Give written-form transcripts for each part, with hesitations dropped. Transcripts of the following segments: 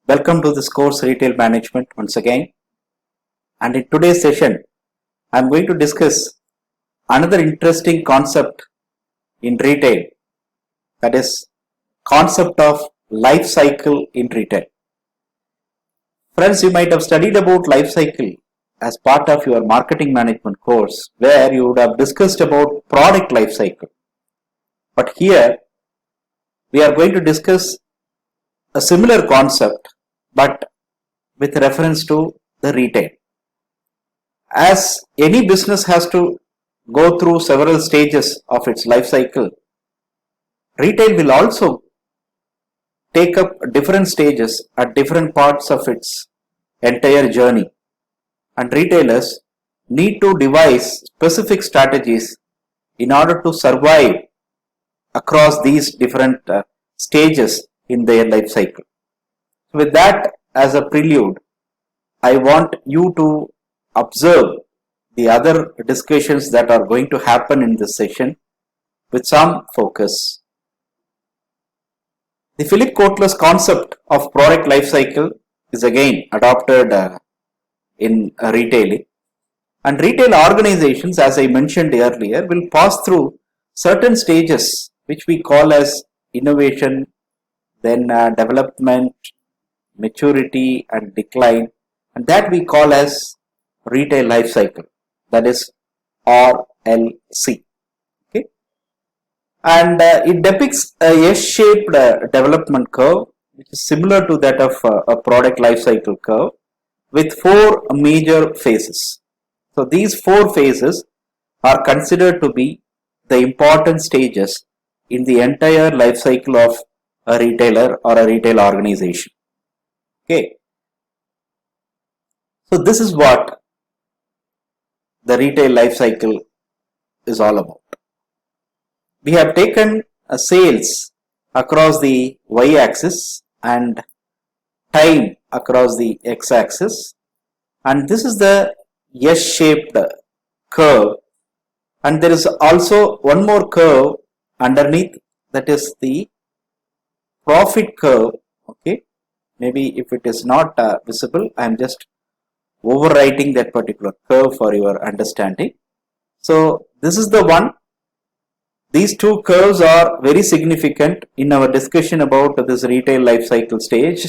Welcome to this course Retail Management once again. And in today's session, I am going to discuss another interesting concept in retail, that is concept of life cycle in retail. Friends, you might have studied about life cycle as part of your marketing management course where you would have discussed about product life cycle. But here we are going to discuss a similar concept but with reference to the retail. As any business has to go through several stages of its life cycle, retail will also take up different stages at different parts of its entire journey, and retailers need to devise specific strategies in order to survive across these different stages in their life cycle. With that as a prelude, I want you to observe the other discussions that are going to happen in this session with some focus. The Philip Kotler's concept of product life cycle is again adopted in retailing, and retail organizations, as I mentioned earlier, will pass through certain stages which we call as innovation, then development, maturity and decline, and that we call as retail life cycle, that is RLC. Okay, and it depicts a S-shaped development curve which is similar to that of a product life cycle curve with four major phases. So these four phases are considered to be the important stages in the entire life cycle of a retailer or a retail organization. Okay, so this is what the retail life cycle is all about. We have taken sales across the y-axis and time across the x-axis, and this is the S-shaped curve, and there is also one more curve underneath, that is the profit curve. Okay, maybe if it is not visible, I am just overwriting that particular curve for your understanding. So this is the one. These two curves are very significant in our discussion about this retail life cycle stage.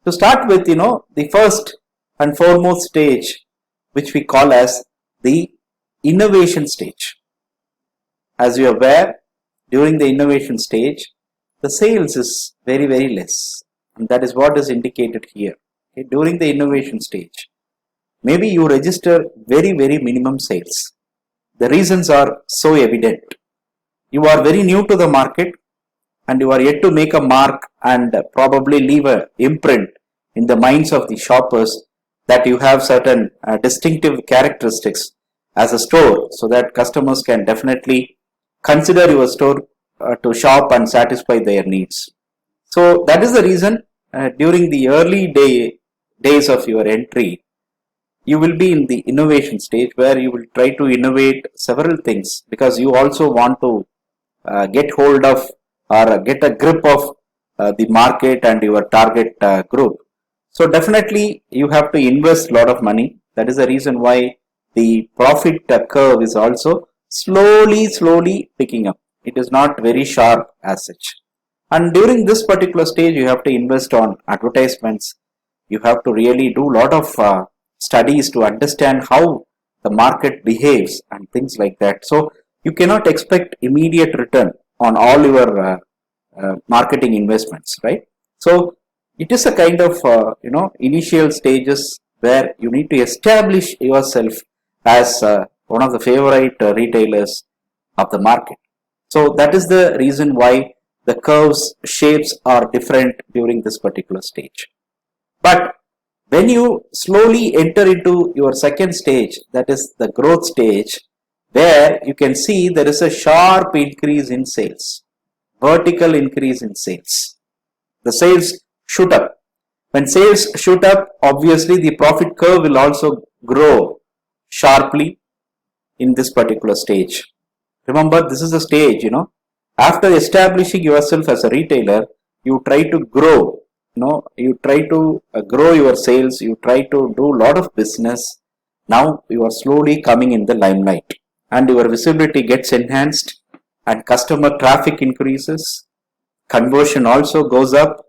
To start with, the first and foremost stage, which we call as the innovation stage. As you are aware, during the innovation stage, the sales is very, very less, and that is what is indicated here. Okay, during the innovation stage, maybe you register very, very minimum sales. The reasons are so evident. You are very new to the market and you are yet to make a mark and probably leave an imprint in the minds of the shoppers that you have certain distinctive characteristics as a store, so that customers can definitely consider your store to shop and satisfy their needs. So that is the reason during the early days of your entry, you will be in the innovation stage where you will try to innovate several things, because you also want to get hold of or get a grip of the market and your target group. So definitely you have to invest a lot of money. That is the reason why the profit curve is also slowly picking up. It is not very sharp as such. And during this particular stage, you have to invest on advertisements. You have to really do a lot of studies to understand how the market behaves and things like that. So you cannot expect immediate return on all your marketing investments, right? So it is a kind of initial stages where you need to establish yourself as one of the favorite retailers of the market. So that is the reason why the curves shapes are different during this particular stage. But when you slowly enter into your second stage, that is the growth stage, where you can see there is a sharp increase in sales, vertical increase in sales. The sales shoot up. When sales shoot up, obviously the profit curve will also grow sharply in this particular stage. Remember, this is a stage, after establishing yourself as a retailer, you try to grow you try to grow your sales, you try to do a lot of business. Now you are slowly coming in the limelight and your visibility gets enhanced and customer traffic increases, conversion also goes up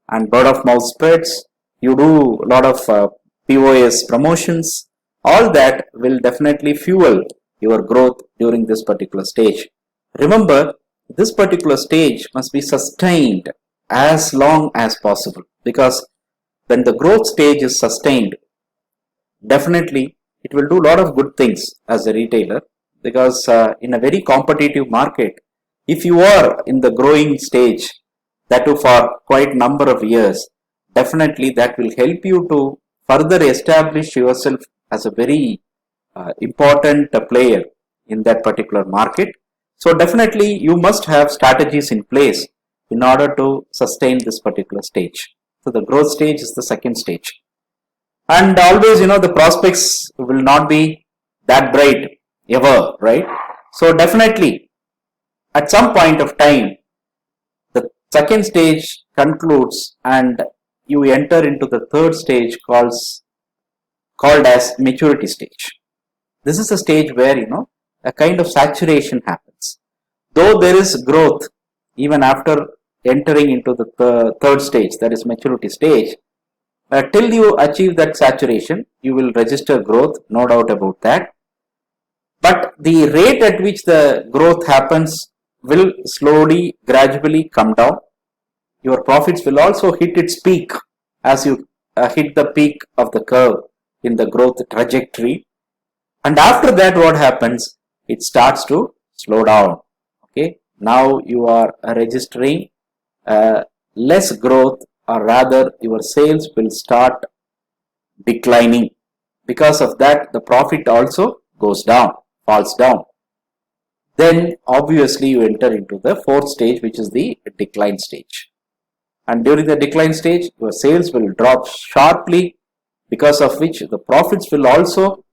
and word of mouth spreads. You do a lot of POS promotions. All that will definitely fuel your growth during this particular stage. Remember, this particular stage must be sustained as long as possible, because when the growth stage is sustained, definitely it will do a lot of good things as a retailer, because in a very competitive market, if you are in the growing stage, that too for quite number of years, definitely that will help you to further establish yourself as a very important player in that particular market. So definitely you must have strategies in place in order to sustain this particular stage. So the growth stage is the second stage. And always, the prospects will not be that bright ever, right? So definitely at some point of time, the second stage concludes and you enter into the third stage called as maturity stage. This is a stage where, a kind of saturation happens. Though there is growth, even after entering into the third stage, that is maturity stage, till you achieve that saturation, you will register growth, no doubt about that. But the rate at which the growth happens will slowly, gradually come down. Your profits will also hit its peak as you hit the peak of the curve in the growth trajectory. And after that, what happens? It starts to slow down. Okay. Now you are registering less growth, or rather your sales will start declining. Because of that, the profit also goes down, falls down. Then obviously you enter into the fourth stage, which is the decline stage. And during the decline stage, your sales will drop sharply, because of which the profits will also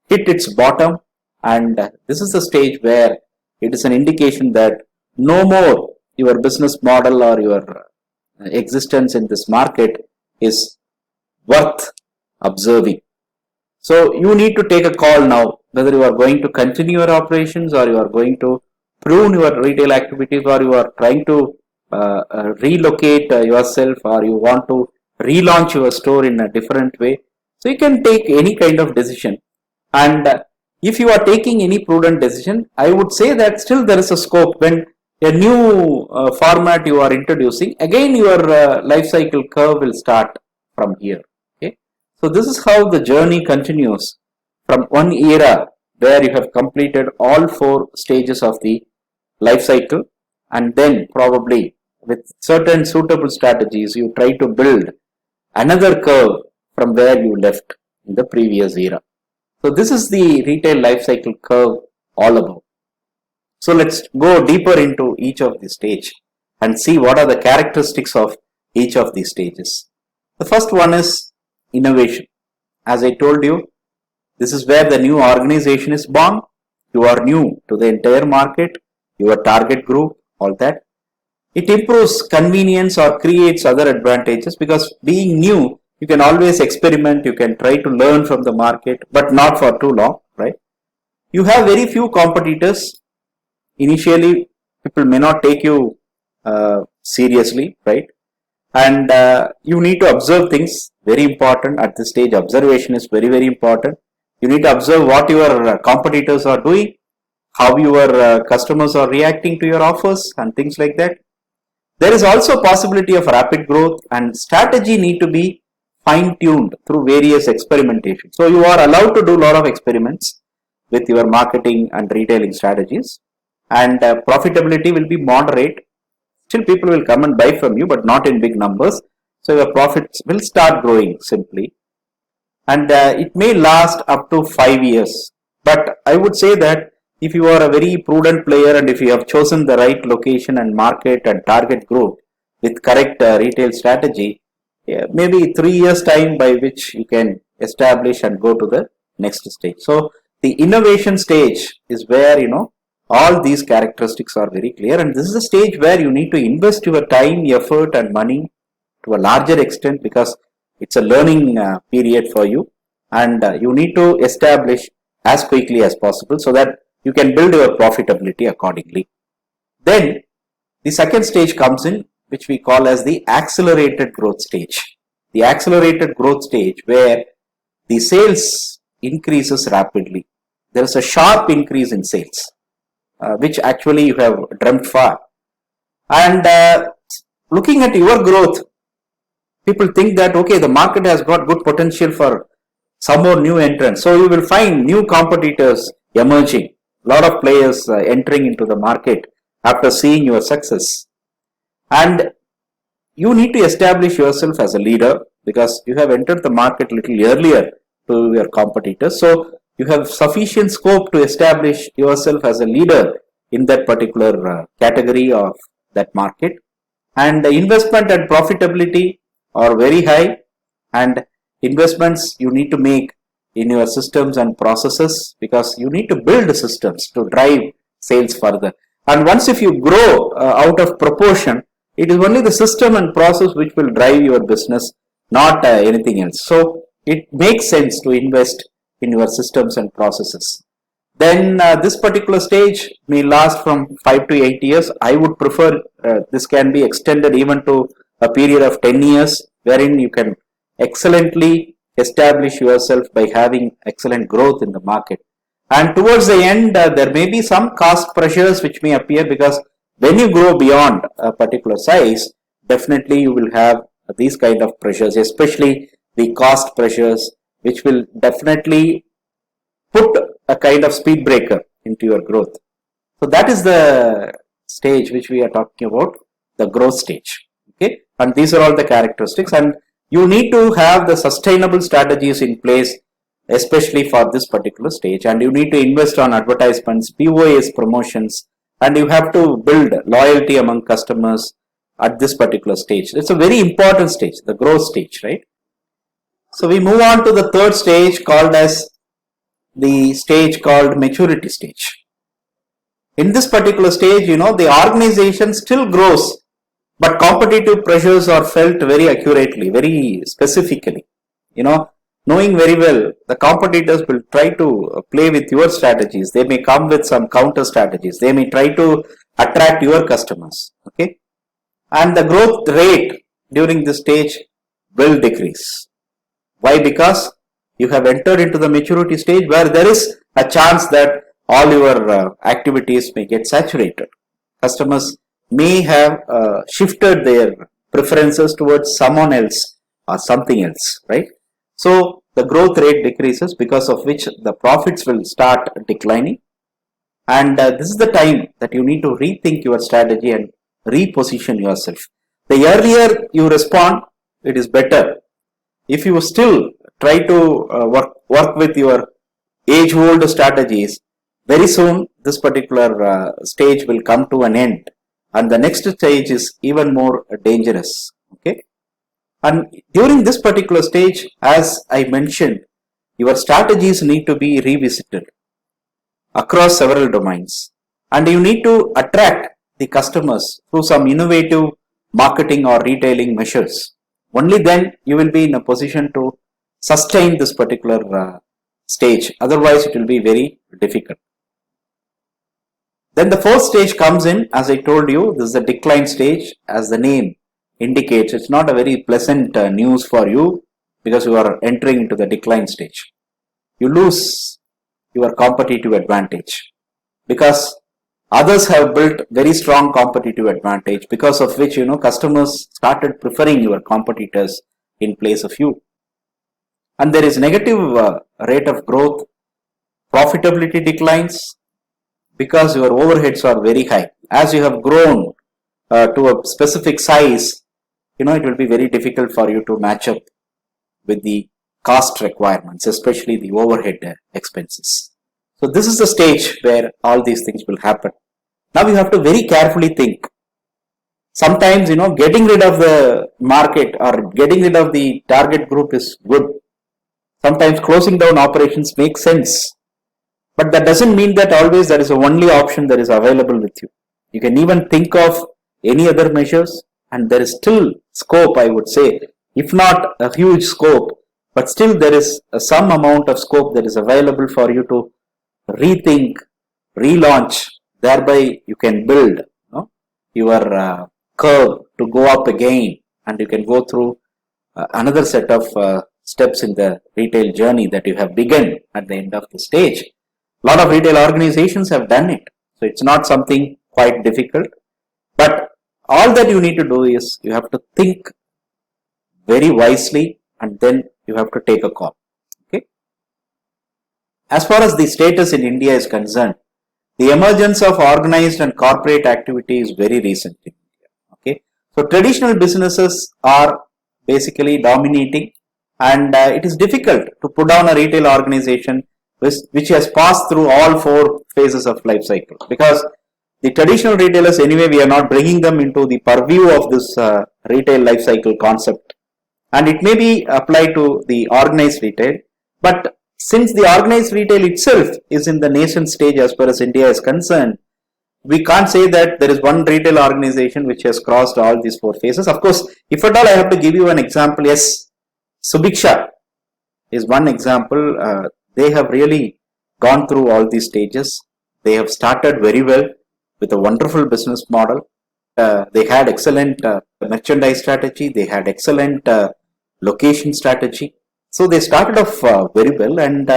hit its bottom. And this is the stage where it is an indication that no more your business model or your existence in this market is worth observing. So you need to take a call now whether you are going to continue your operations, or you are going to prune your retail activities, or you are trying to relocate yourself, or you want to relaunch your store in a different way. So you can take any kind of decision. And if you are taking any prudent decision, I would say that still there is a scope. When a new format you are introducing, again your life cycle curve will start from here. Okay, so this is how the journey continues from one era where you have completed all four stages of the life cycle, and then probably with certain suitable strategies you try to build another curve from where you left in the previous era. So this is the retail life cycle curve all about. So let's go deeper into each of the stage and see what are the characteristics of each of these stages. The first one is innovation. As I told you, this is where the new organization is born. You are new to the entire market, your target group, all that. It improves convenience or creates other advantages, because being new, you can always experiment, you can try to learn from the market, but not for too long, right? You have very few competitors. Initially, people may not take you seriously, right? And you need to observe things, very important at this stage. Observation is very, very important. You need to observe what your competitors are doing, how your customers are reacting to your offers and things like that. There is also possibility of rapid growth, and strategy need to be fine-tuned through various experimentation. So you are allowed to do a lot of experiments with your marketing and retailing strategies, and profitability will be moderate. Still people will come and buy from you, but not in big numbers. So your profits will start growing simply, and it may last up to 5 years. But I would say that if you are a very prudent player, and if you have chosen the right location and market and target group with correct retail strategy, maybe 3 years time by which you can establish and go to the next stage. So the innovation stage is where all these characteristics are very clear, and this is a stage where you need to invest your time, effort and money to a larger extent because it's a learning period for you, and you need to establish as quickly as possible so that you can build your profitability accordingly. Then the second stage comes in, which we call as the accelerated growth stage. The accelerated growth stage where the sales increases rapidly. There is a sharp increase in sales, which actually you have dreamt for. And looking at your growth, people think that, okay, the market has got good potential for some more new entrants. So you will find new competitors emerging, a lot of players entering into the market after seeing your success. And you need to establish yourself as a leader because you have entered the market little earlier to your competitors. So you have sufficient scope to establish yourself as a leader in that particular category of that market. And the investment and profitability are very high, and investments you need to make in your systems and processes because you need to build systems to drive sales further. And once if you grow out of proportion, it is only the system and process which will drive your business, not anything else. So it makes sense to invest in your systems and processes. Then this particular stage may last from 5 to 8 years. I would prefer this can be extended even to a period of 10 years wherein you can excellently establish yourself by having excellent growth in the market. And towards the end, there may be some cost pressures which may appear because when you grow beyond a particular size, definitely you will have these kind of pressures, especially the cost pressures, which will definitely put a kind of speed breaker into your growth. So that is the stage which we are talking about, the growth stage. Okay, and these are all the characteristics, and you need to have the sustainable strategies in place, especially for this particular stage, and you need to invest on advertisements, POS promotions, and you have to build loyalty among customers at this particular stage. It's a very important stage, the growth stage, right? So we move on to the third stage called as the stage called maturity stage. In this particular stage, the organization still grows, but competitive pressures are felt very accurately, very specifically. Knowing very well, the competitors will try to play with your strategies. They may come with some counter strategies. They may try to attract your customers. Okay, and the growth rate during this stage will decrease. Why? Because you have entered into the maturity stage where there is a chance that all your activities may get saturated. Customers may have shifted their preferences towards someone else or something else, right? So the growth rate decreases, because of which the profits will start declining. And this is the time that you need to rethink your strategy and reposition yourself. The earlier you respond, it is better. If you still try to work with your age-old strategies, very soon this particular stage will come to an end, and the next stage is even more dangerous. Okay, and during this particular stage, as I mentioned, your strategies need to be revisited across several domains, and you need to attract the customers through some innovative marketing or retailing measures. Only then you will be in a position to sustain this particular stage. Otherwise, it will be very difficult. Then the fourth stage comes in. As I told you, this is the decline stage. As the name indicates, it's not a very pleasant news for you because you are entering into the decline stage. You lose your competitive advantage because others have built very strong competitive advantage, because of which customers started preferring your competitors in place of you. And there is negative rate of growth. Profitability declines because your overheads are very high. As you have grown to a specific size, it will be very difficult for you to match up with the cost requirements, especially the overhead expenses. So this is the stage where all these things will happen. Now you have to very carefully think. Sometimes, getting rid of the market or getting rid of the target group is good. Sometimes closing down operations makes sense. But that doesn't mean that always that is the only option that is available with you. You can even think of any other measures and there is still scope, I would say, if not a huge scope, but still there is some amount of scope that is available for you to rethink, relaunch, thereby you can build your curve to go up again, and you can go through another set of steps in the retail journey that you have begun at the end of the stage. A lot of retail organizations have done it, so it's not something quite difficult, but all that you need to do is you have to think very wisely and then you have to take a call. Okay. As far as the status in India is concerned, the emergence of organized and corporate activity is very recent in India. Okay. So traditional businesses are basically dominating, and it is difficult to put down a retail organization which has passed through all 4 phases of life cycle, because the traditional retailers, anyway, we are not bringing them into the purview of this retail life cycle concept, and it may be applied to the organized retail, but since the organized retail itself is in the nascent stage as far as India is concerned, we can't say that there is one retail organization which has crossed all these 4 phases. Of course, if at all I have to give you an example, yes, Subiksha is one example. They have really gone through all these stages. They have started very well with a wonderful business model. They had excellent merchandise strategy. They had excellent location strategy. So they started off very well, and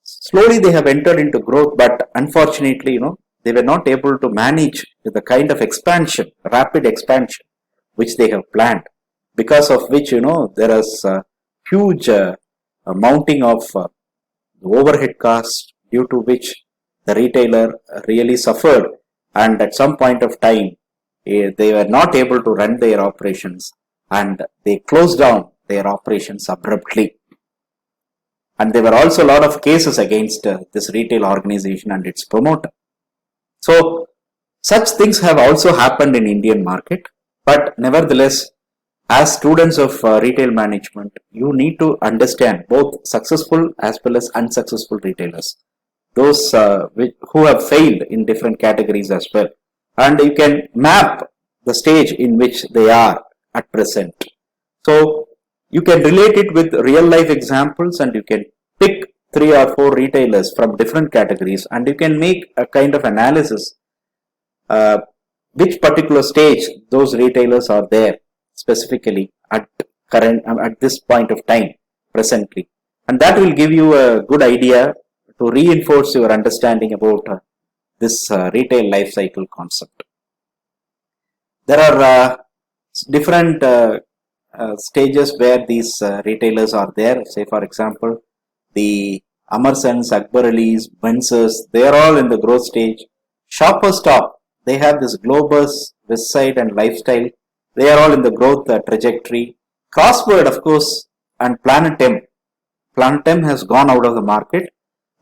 slowly they have entered into growth. But unfortunately, they were not able to manage the kind of expansion, rapid expansion, which they have planned. Because of which, there is huge mounting of overhead costs, due to which the retailer really suffered, and at some point of time they were not able to run their operations and they closed down their operations abruptly. And there were also a lot of cases against this retail organization and its promoter. So such things have also happened in Indian market, but nevertheless, as students of retail management, you need to understand both successful as well as unsuccessful retailers, those who have failed in different categories as well, and you can map the stage in which they are at present. So you can relate it with real life examples, and you can pick 3 or 4 retailers from different categories, and you can make a kind of analysis which particular stage those retailers are there specifically at this point of time presently, and that will give you a good idea to reinforce your understanding about this retail life cycle concept. There are different stages where these retailers are there. Say for example, the Amarsons, Akbar Ali's, Benzes, they are all in the growth stage. Shoppers Stop, they have this Globus, Westside and Lifestyle. They are all in the growth trajectory. Crossword, of course, and Planet M. Planet M has gone out of the market,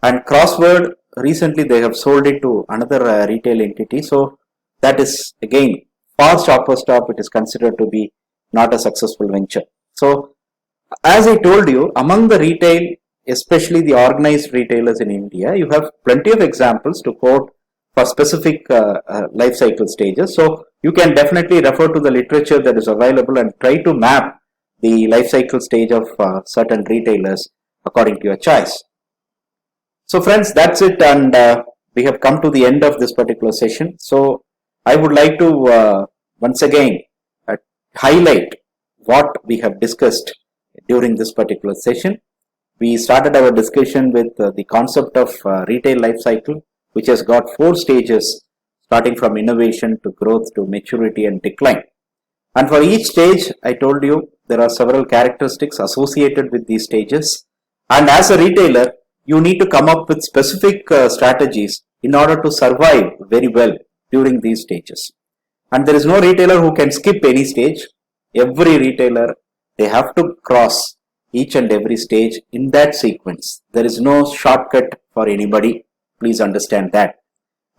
and Crossword, recently they have sold it to another retail entity. So that is again, for Shopper Stop, it is considered to be not a successful venture. So as I told you, among the retail, especially the organized retailers in India, you have plenty of examples to quote for specific life cycle stages. So you can definitely refer to the literature that is available and try to map the life cycle stage of certain retailers according to your choice. So friends, that's it, and we have come to the end of this particular session. So I would like to once again highlight what we have discussed during this particular session. We started our discussion with the concept of retail life cycle, which has got 4 stages, starting from innovation to growth to maturity and decline. And for each stage, I told you there are several characteristics associated with these stages. And as a retailer, you need to come up with specific strategies in order to survive very well during these stages. And there is no retailer who can skip any stage. Every retailer, they have to cross each and every stage in that sequence. There is no shortcut for anybody. Please understand that.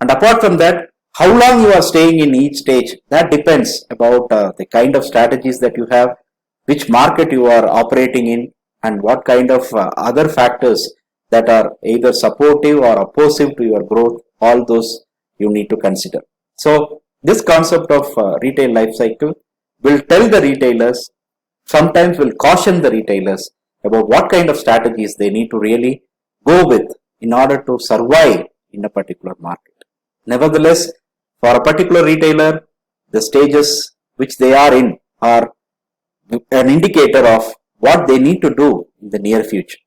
And apart from that, how long you are staying in each stage, that depends about the kind of strategies that you have, which market you are operating in, and what kind of other factors that are either supportive or oppositive to your growth. All those you need to consider. So this concept of retail life cycle, will tell the retailers, sometimes will caution the retailers about what kind of strategies they need to really go with in order to survive in a particular market. Nevertheless, for a particular retailer, the stages which they are in are an indicator of what they need to do in the near future.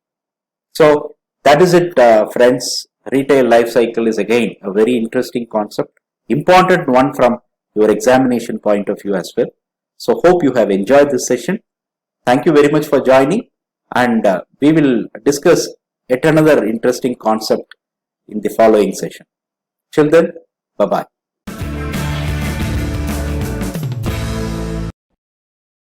So that is it, friends. Retail life cycle is again a very interesting concept, important one from your examination point of view as well. So hope you have enjoyed this session. Thank you very much for joining, and we will discuss yet another interesting concept in the following session. Till then, bye bye.